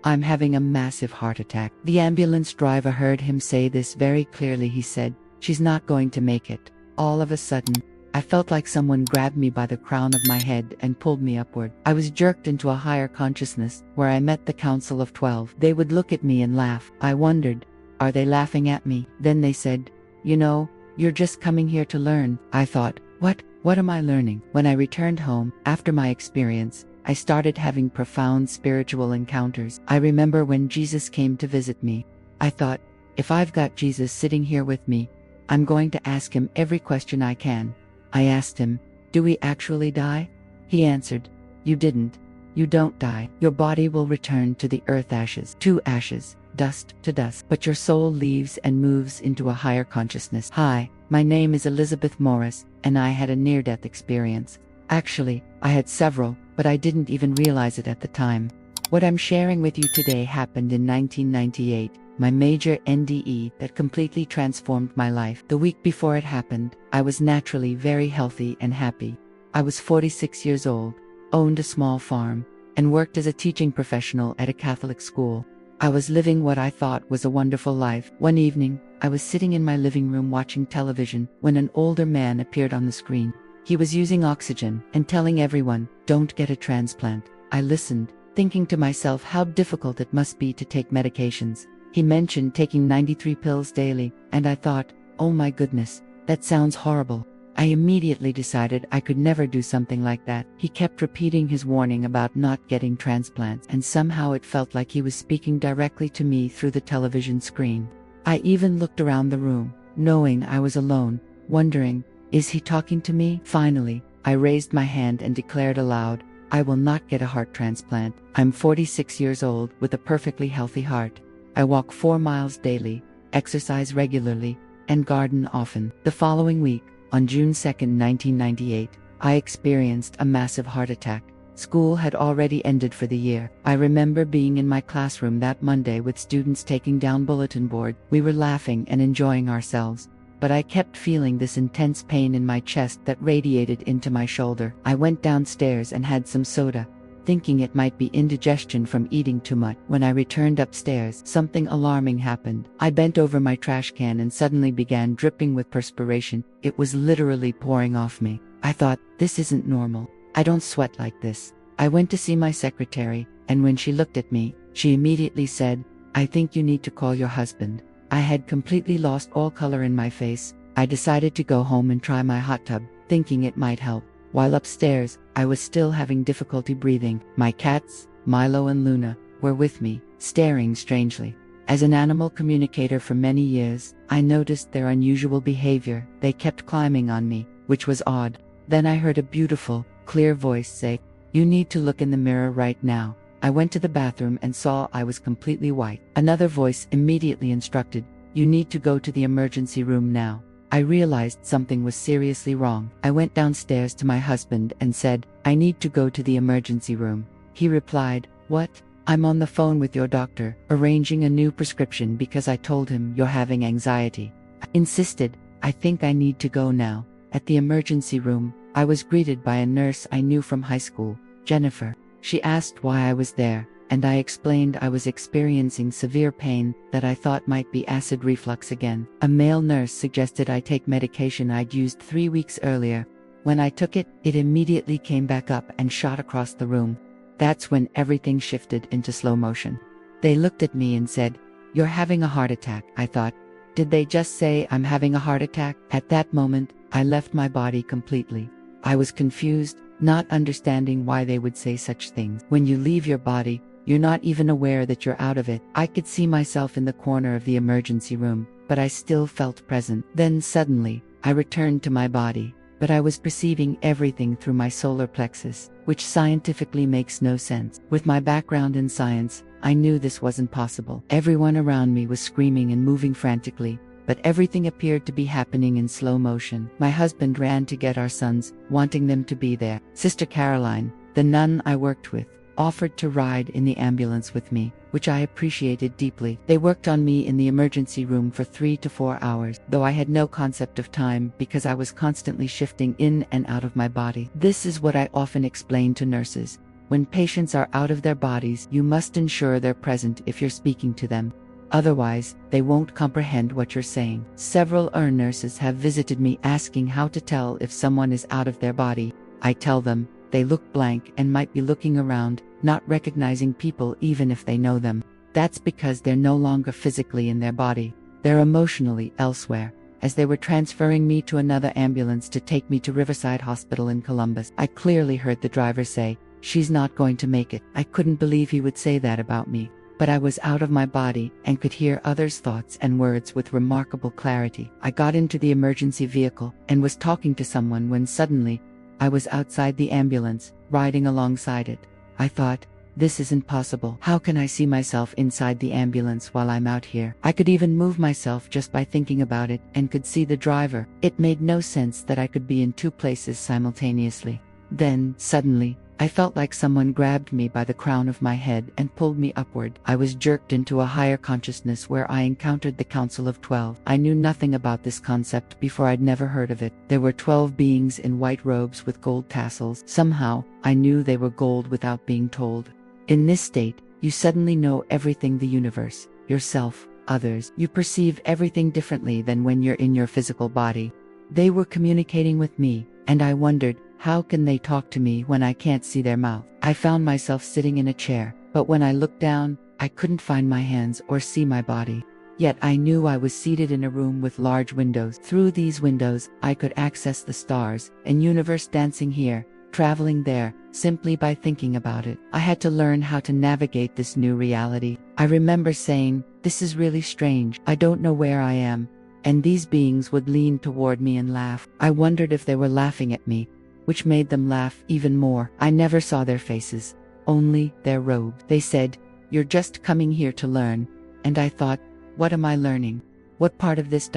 I'm having a massive heart attack." The ambulance driver heard him say this very clearly. He said, "She's not going to make it." All of a sudden, I felt like someone grabbed me by the crown of my head and pulled me upward. I was jerked into a higher consciousness where I met the Council of 12. They would look at me and laugh. I wondered, are they laughing at me? Then they said, "You know, you're just coming here to learn." I thought, what am I learning? When I returned home, after my experience, I started having profound spiritual encounters. I remember when Jesus came to visit me. I thought, if I've got Jesus sitting here with me, I'm going to ask him every question I can. I asked him, "Do we actually die?" He answered, "You didn't. You don't die. Your body will return to the earth, ashes to ashes, dust to dust, but your soul leaves and moves into a higher consciousness." Hi, my name is Elizabeth Morris, and I had a near-death experience. Actually, I had several, but I didn't even realize it at the time. What I'm sharing with you today happened in 1998, my major NDE that completely transformed my life. The week before it happened, I was naturally very healthy and happy. I was 46 years old, owned a small farm, and worked as a teaching professional at a Catholic school. I was living what I thought was a wonderful life. One evening, I was sitting in my living room watching television when an older man appeared on the screen. He was using oxygen and telling everyone, "Don't get a transplant." I listened, thinking to myself how difficult it must be to take medications. He mentioned taking 93 pills daily, and I thought, oh my goodness, that sounds horrible. I immediately decided I could never do something like that. He kept repeating his warning about not getting transplants, and somehow it felt like he was speaking directly to me through the television screen. I even looked around the room, knowing I was alone, wondering, is he talking to me? Finally, I raised my hand and declared aloud, "I will not get a heart transplant. I'm 46 years old with a perfectly healthy heart. I walk 4 miles daily, exercise regularly, and garden often." The following week, on June 2, 1998, I experienced a massive heart attack. School had already ended for the year. I remember being in my classroom that Monday with students taking down bulletin board. We were laughing and enjoying ourselves, but I kept feeling this intense pain in my chest that radiated into my shoulder. I went downstairs and had some soda, thinking it might be indigestion from eating too much. When I returned upstairs, something alarming happened. I bent over my trash can and suddenly began dripping with perspiration. It was literally pouring off me. I thought, this isn't normal. I don't sweat like this. I went to see my secretary, and when she looked at me, she immediately said, "I think you need to call your husband." I had completely lost all color in my face. I decided to go home and try my hot tub, thinking it might help. While upstairs, I was still having difficulty breathing. My cats, Milo and Luna, were with me, staring strangely. As an animal communicator for many years, I noticed their unusual behavior. They kept climbing on me, which was odd. Then I heard a beautiful, clear voice say, "You need to look in the mirror right now." I went to the bathroom and saw I was completely white. Another voice immediately instructed, "You need to go to the emergency room now." I realized something was seriously wrong. I went downstairs to my husband and said, "I need to go to the emergency room." He replied, "What? I'm on the phone with your doctor, arranging a new prescription because I told him you're having anxiety." I insisted, "I think I need to go now." At the emergency room, I was greeted by a nurse I knew from high school, Jennifer. She asked why I was there, and I explained I was experiencing severe pain that I thought might be acid reflux again. A male nurse suggested I take medication I'd used 3 weeks earlier. When I took it, it immediately came back up and shot across the room. That's when everything shifted into slow motion. They looked at me and said, "You're having a heart attack." I thought, did they just say I'm having a heart attack? At that moment, I left my body completely. I was confused, not understanding why they would say such things. When you leave your body, you're not even aware that you're out of it. I could see myself in the corner of the emergency room, but I still felt present. Then suddenly, I returned to my body, but I was perceiving everything through my solar plexus, which scientifically makes no sense. With my background in science, I knew this wasn't possible. Everyone around me was screaming and moving frantically, but everything appeared to be happening in slow motion. My husband ran to get our sons, wanting them to be there. Sister Caroline, the nun I worked with, offered to ride in the ambulance with me, which I appreciated deeply. They worked on me in the emergency room for 3 to 4 hours, though I had no concept of time because I was constantly shifting in and out of my body. This is what I often explain to nurses. When patients are out of their bodies, you must ensure they're present if you're speaking to them. Otherwise, they won't comprehend what you're saying. Several nurses have visited me asking how to tell if someone is out of their body. I tell them, they look blank and might be looking around, not recognizing people even if they know them. That's because they're no longer physically in their body. They're emotionally elsewhere. As they were transferring me to another ambulance to take me to Riverside Hospital in Columbus, I clearly heard the driver say, "She's not going to make it." I couldn't believe he would say that about me. But I was out of my body and could hear others' thoughts and words with remarkable clarity. I got into the emergency vehicle and was talking to someone when suddenly, I was outside the ambulance, riding alongside it. I thought, this isn't possible. How can I see myself inside the ambulance while I'm out here? I could even move myself just by thinking about it and could see the driver. It made no sense that I could be in two places simultaneously. Then, suddenly, I felt like someone grabbed me by the crown of my head and pulled me upward. I was jerked into a higher consciousness where I encountered the Council of 12. I knew nothing about this concept before. I'd never heard of it. There were 12 beings in white robes with gold tassels. Somehow, I knew they were gold without being told. In this state, you suddenly know everything: the universe, yourself, others. You perceive everything differently than when you're in your physical body. They were communicating with me, and I wondered, how can they talk to me when I can't see their mouth? I found myself sitting in a chair, but when I looked down, I couldn't find my hands or see my body. Yet I knew I was seated in a room with large windows. Through these windows, I could access the stars and universe, dancing here, traveling there, simply by thinking about it. I had to learn how to navigate this new reality. I remember saying, "This is really strange. I don't know where I am." And these beings would lean toward me and laugh. I wondered if they were laughing at me, which made them laugh even more. I never saw their faces, only their robes. They said, "You're just coming here to learn." And I thought, what am I learning? What part of this ...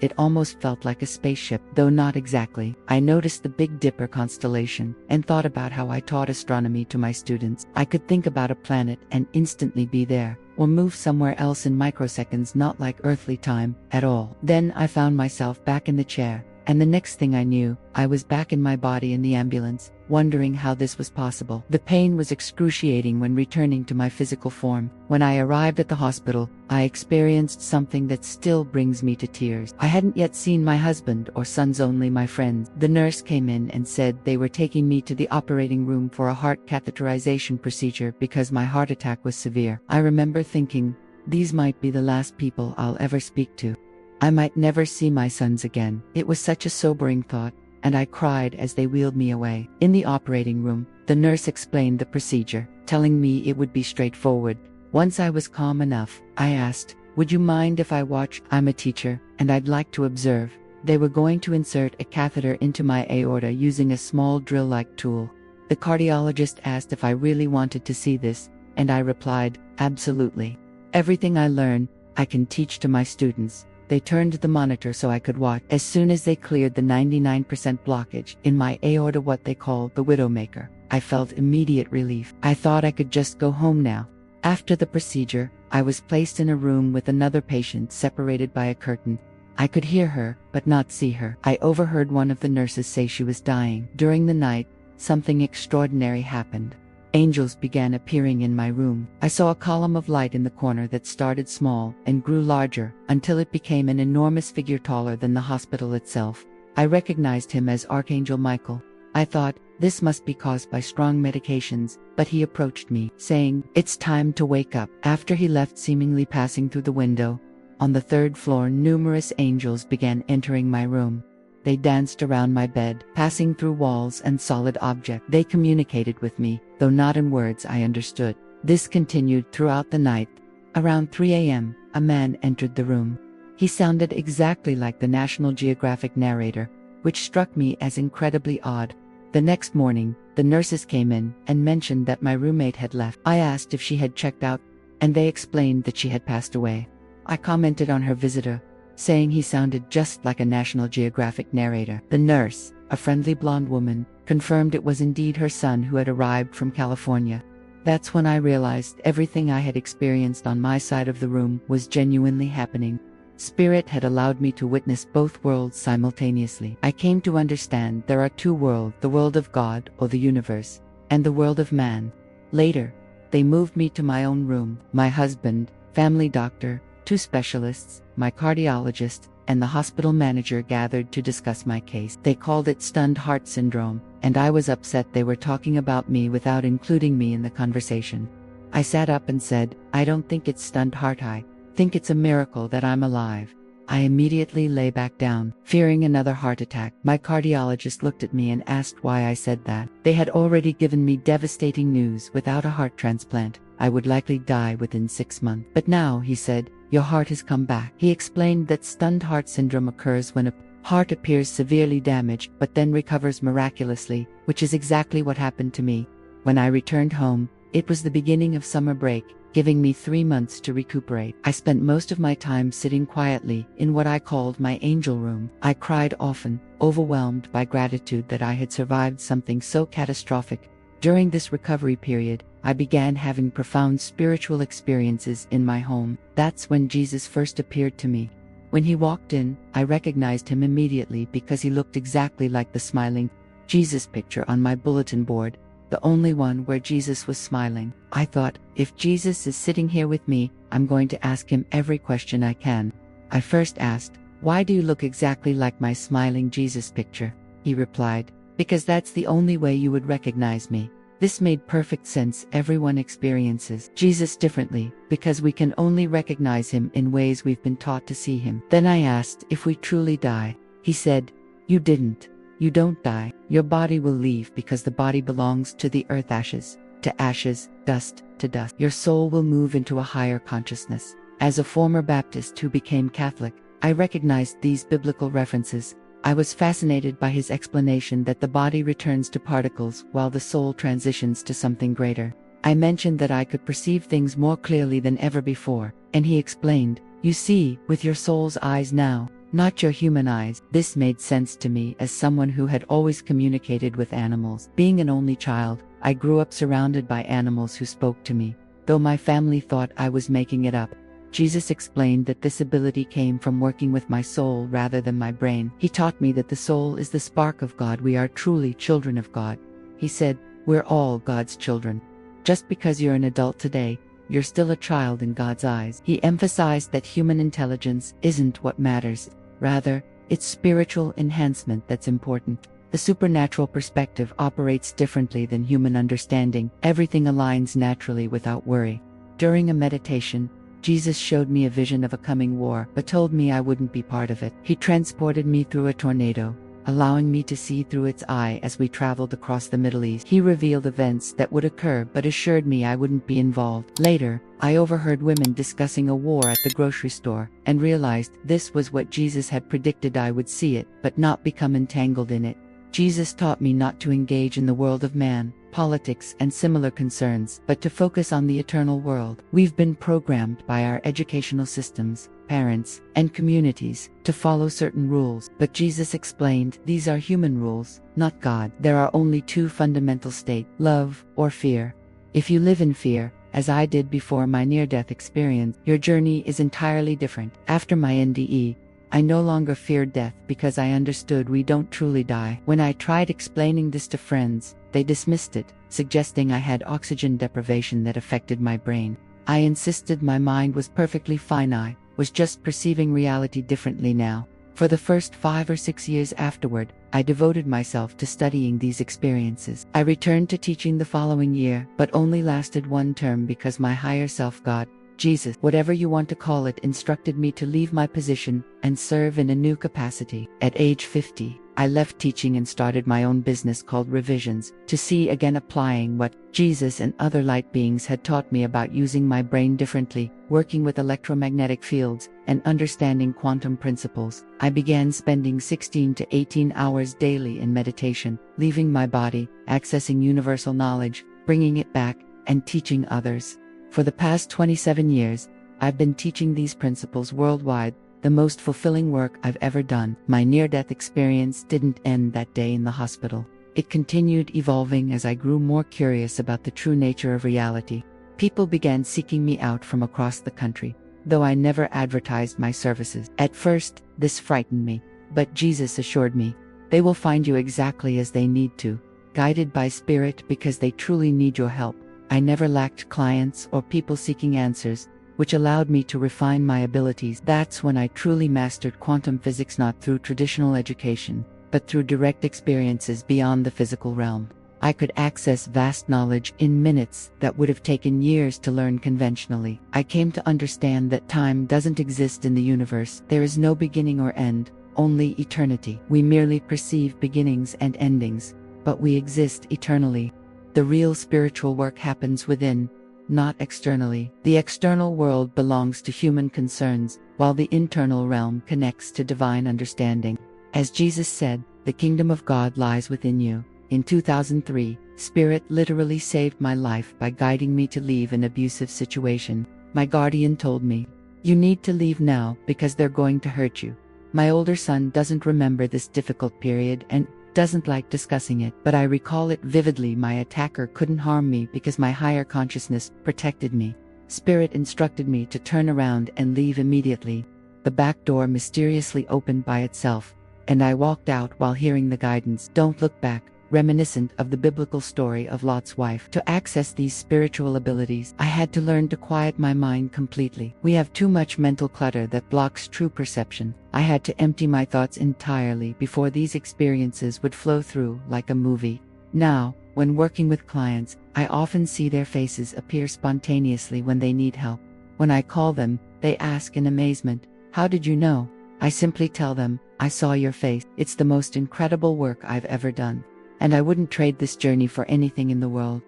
It almost felt like a spaceship, though not exactly. I noticed the Big Dipper constellation and thought about how I taught astronomy to my students. I could think about a planet and instantly be there, or move somewhere else in microseconds, not like earthly time at all. Then I found myself back in the chair, and the next thing I knew, I was back in my body in the ambulance, wondering how this was possible. The pain was excruciating when returning to my physical form. When I arrived at the hospital, I experienced something that still brings me to tears. I hadn't yet seen my husband or sons, only my friends. The nurse came in and said they were taking me to the operating room for a heart catheterization procedure because my heart attack was severe. I remember thinking, these might be the last people I'll ever speak to. I might never see my sons again. It was such a sobering thought, and I cried as they wheeled me away. In the operating room, the nurse explained the procedure, telling me it would be straightforward. Once I was calm enough, I asked, "Would you mind if I watch? I'm a teacher, and I'd like to observe." They were going to insert a catheter into my aorta using a small drill-like tool. The cardiologist asked if I really wanted to see this, and I replied, "Absolutely. Everything I learn, I can teach to my students." They turned the monitor so I could watch. As soon as they cleared the 99% blockage in my aorta, what they call the widowmaker, I felt immediate relief. I thought I could just go home now. After the procedure, I was placed in a room with another patient separated by a curtain. I could hear her, but not see her. I overheard one of the nurses say she was dying. During the night, something extraordinary happened. Angels began appearing in my room. I saw a column of light in the corner that started small and grew larger until it became an enormous figure taller than the hospital itself. I recognized him as Archangel Michael. I thought, this must be caused by strong medications, but he approached me, saying, "It's time to wake up." After he left, seemingly passing through the window, on the third floor, numerous angels began entering my room. They danced around my bed, passing through walls and solid objects. They communicated with me, though not in words I understood. This continued throughout the night. Around 3 a.m., a man entered the room. He sounded exactly like the National Geographic narrator, which struck me as incredibly odd. The next morning, the nurses came in and mentioned that my roommate had left. I asked if she had checked out, and they explained that she had passed away. I commented on her visitor, saying he sounded just like a National Geographic narrator. The nurse, a friendly blonde woman, confirmed it was indeed her son who had arrived from California. That's when I realized everything I had experienced on my side of the room was genuinely happening. Spirit had allowed me to witness both worlds simultaneously. I came to understand there are two worlds, the world of God, or the universe, and the world of man. Later, they moved me to my own room. My husband, family doctor, 2 specialists, my cardiologist, and the hospital manager gathered to discuss my case. They called it stunned heart syndrome, and I was upset they were talking about me without including me in the conversation. I sat up and said, "I don't think it's stunned heart, I think it's a miracle that I'm alive." I immediately lay back down, fearing another heart attack. My cardiologist looked at me and asked why I said that. They had already given me devastating news: without a heart transplant, I would likely die within 6 months. But now, he said, your heart has come back. He explained that stunned heart syndrome occurs when a heart appears severely damaged but then recovers miraculously, which is exactly what happened to me. When I returned home, it was the beginning of summer break, giving me 3 months to recuperate. I spent most of my time sitting quietly in what I called my angel room. I cried often, overwhelmed by gratitude that I had survived something so catastrophic. During this recovery period, I began having profound spiritual experiences in my home. That's when Jesus first appeared to me. When he walked in, I recognized him immediately because he looked exactly like the smiling Jesus picture on my bulletin board, the only one where Jesus was smiling. I thought, if Jesus is sitting here with me, I'm going to ask him every question I can. I first asked, "Why do you look exactly like my smiling Jesus picture?" He replied, "Because that's the only way you would recognize me." This made perfect sense. Everyone experiences Jesus differently, because we can only recognize him in ways we've been taught to see him. Then I asked if we truly die. He said, "You didn't. You don't die. Your body will leave because the body belongs to the earth, ashes to ashes, dust to dust. Your soul will move into a higher consciousness." As a former Baptist who became Catholic, I recognized these biblical references. I was fascinated by his explanation that the body returns to particles while the soul transitions to something greater. I mentioned that I could perceive things more clearly than ever before, and he explained, "You see with your soul's eyes now, not your human eyes." This made sense to me as someone who had always communicated with animals. Being an only child, I grew up surrounded by animals who spoke to me, though my family thought I was making it up. Jesus explained that this ability came from working with my soul rather than my brain. He taught me that the soul is the spark of God. We are truly children of God. He said, "We're all God's children. Just because you're an adult today, you're still a child in God's eyes." He emphasized that human intelligence isn't what matters. Rather, it's spiritual enhancement that's important. The supernatural perspective operates differently than human understanding. Everything aligns naturally without worry. During a meditation, Jesus showed me a vision of a coming war, but told me I wouldn't be part of it. He transported me through a tornado, allowing me to see through its eye as we traveled across the Middle East. He revealed events that would occur but assured me I wouldn't be involved. Later, I overheard women discussing a war at the grocery store, and realized this was what Jesus had predicted. I would see it, but not become entangled in it. Jesus taught me not to engage in the world of man, politics, and similar concerns, but to focus on the eternal world. We've been programmed by our educational systems, parents, and communities to follow certain rules, but Jesus explained these are human rules, not God. There are only 2 fundamental states, love or fear. If you live in fear, as I did before my near-death experience, your journey is entirely different. After my NDE, I no longer feared death because I understood we don't truly die. When I tried explaining this to friends, they dismissed it, suggesting I had oxygen deprivation that affected my brain. I insisted my mind was perfectly fine. I was just perceiving reality differently now. For the first 5 or 6 years afterward, I devoted myself to studying these experiences. I returned to teaching the following year, but only lasted 1 term because my higher self, God, Jesus, whatever you want to call it, instructed me to leave my position and serve in a new capacity. At age 50, I left teaching and started my own business called Revisions, to see again applying what Jesus and other light beings had taught me about using my brain differently, working with electromagnetic fields, and understanding quantum principles. I began spending 16 to 18 hours daily in meditation, leaving my body, accessing universal knowledge, bringing it back, and teaching others. For the past 27 years, I've been teaching these principles worldwide, the most fulfilling work I've ever done. My near-death experience didn't end that day in the hospital. It continued evolving as I grew more curious about the true nature of reality. People began seeking me out from across the country, though I never advertised my services. At first, this frightened me, but Jesus assured me, they will find you exactly as they need to. guided by spirit because they truly need your help. I never lacked clients or people seeking answers, which allowed me to refine my abilities. That's when I truly mastered quantum physics, not through traditional education, but through direct experiences beyond the physical realm. I could access vast knowledge in minutes that would have taken years to learn conventionally. I came to understand that time doesn't exist in the universe. There is no beginning or end, only eternity. We merely perceive beginnings and endings, but we exist eternally. The real spiritual work happens within, not externally. The external world belongs to human concerns, while the internal realm connects to divine understanding. As Jesus said, the kingdom of God lies within you. In 2003, Spirit literally saved my life by guiding me to leave an abusive situation. My guardian told me, "You need to leave now because they're going to hurt you." My older son doesn't remember this difficult period and doesn't like discussing it, but I recall it vividly. My attacker couldn't harm me because my higher consciousness protected me. Spirit instructed me to turn around and leave immediately. The back door mysteriously opened by itself, and I walked out while hearing the guidance, "Don't look back," reminiscent of the biblical story of Lot's wife. To access these spiritual abilities, I had to learn to quiet my mind completely. We have too much mental clutter that blocks true perception. I had to empty my thoughts entirely before these experiences would flow through like a movie. Now, when working with clients, I often see their faces appear spontaneously when they need help. When I call them, they ask in amazement, "How did you know?" I simply tell them, "I saw your face." It's the most incredible work I've ever done, and I wouldn't trade this journey for anything in the world.